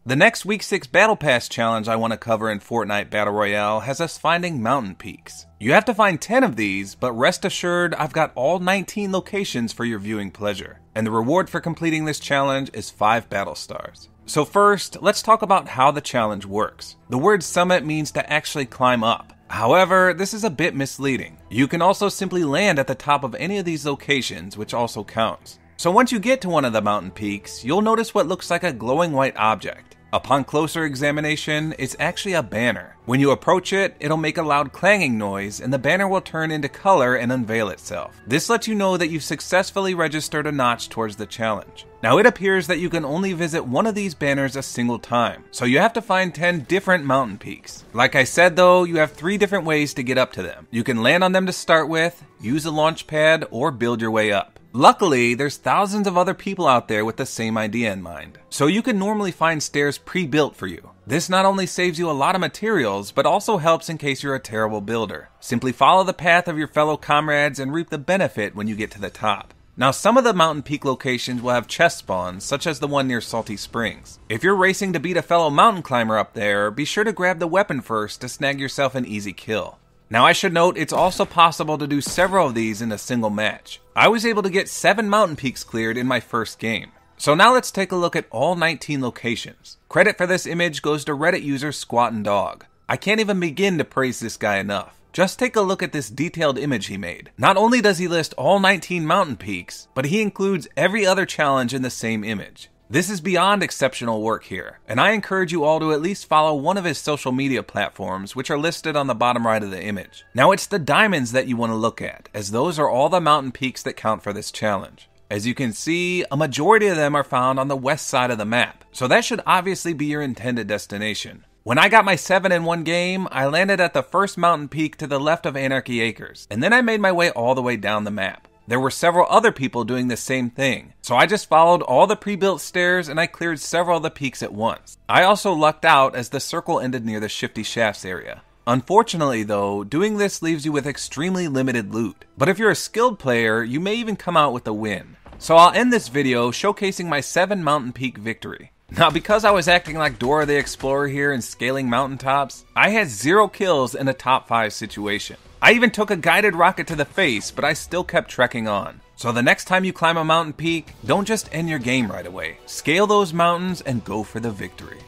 The next Week 6 Battle Pass challenge I want to cover in Fortnite Battle Royale has us finding mountain peaks. You have to find 10 of these, but rest assured I've got all 19 locations for your viewing pleasure. And the reward for completing this challenge is 5 battle stars. So first, let's talk about how the challenge works. The word summit means to actually climb up. However, this is a bit misleading. You can also simply land at the top of any of these locations, which also counts. So once you get to one of the mountain peaks, you'll notice what looks like a glowing white object. Upon closer examination, it's actually a banner. When you approach it, it'll make a loud clanging noise and the banner will turn into color and unveil itself. This lets you know that you've successfully registered a notch towards the challenge. Now it appears that you can only visit one of these banners a single time, so you have to find 10 different mountain peaks. Like I said though, you have 3 different ways to get up to them. You can land on them to start with, use a launch pad, or build your way up. Luckily, there's thousands of other people out there with the same idea in mind, so you can normally find stairs pre-built for you. This not only saves you a lot of materials, but also helps in case you're a terrible builder. Simply follow the path of your fellow comrades and reap the benefit when you get to the top. Now some of the mountain peak locations will have chest spawns, such as the one near Salty Springs. If you're racing to beat a fellow mountain climber up there, be sure to grab the weapon first to snag yourself an easy kill. Now I should note it's also possible to do several of these in a single match. I was able to get 7 mountain peaks cleared in my first game. So now let's take a look at all 19 locations. Credit for this image goes to Reddit user Squattin' Dog. I can't even begin to praise this guy enough. Just take a look at this detailed image he made. Not only does he list all 19 mountain peaks, but he includes every other challenge in the same image. This is beyond exceptional work here, and I encourage you all to at least follow one of his social media platforms, which are listed on the bottom right of the image. Now it's the diamonds that you want to look at, as those are all the mountain peaks that count for this challenge. As you can see, a majority of them are found on the west side of the map, so that should obviously be your intended destination. When I got my 7 in one game, I landed at the first mountain peak to the left of Anarchy Acres, and then I made my way all the way down the map. There were several other people doing the same thing, so I just followed all the pre-built stairs and I cleared several of the peaks at once. I also lucked out as the circle ended near the Shifty Shafts area. Unfortunately though, doing this leaves you with extremely limited loot, but if you're a skilled player, you may even come out with a win. So I'll end this video showcasing my 7 mountain peak victory. Now because I was acting like Dora the Explorer here and scaling mountaintops, I had 0 kills in a top 5 situation. I even took a guided rocket to the face, but I still kept trekking on. So the next time you climb a mountain peak, don't just end your game right away. Scale those mountains and go for the victory.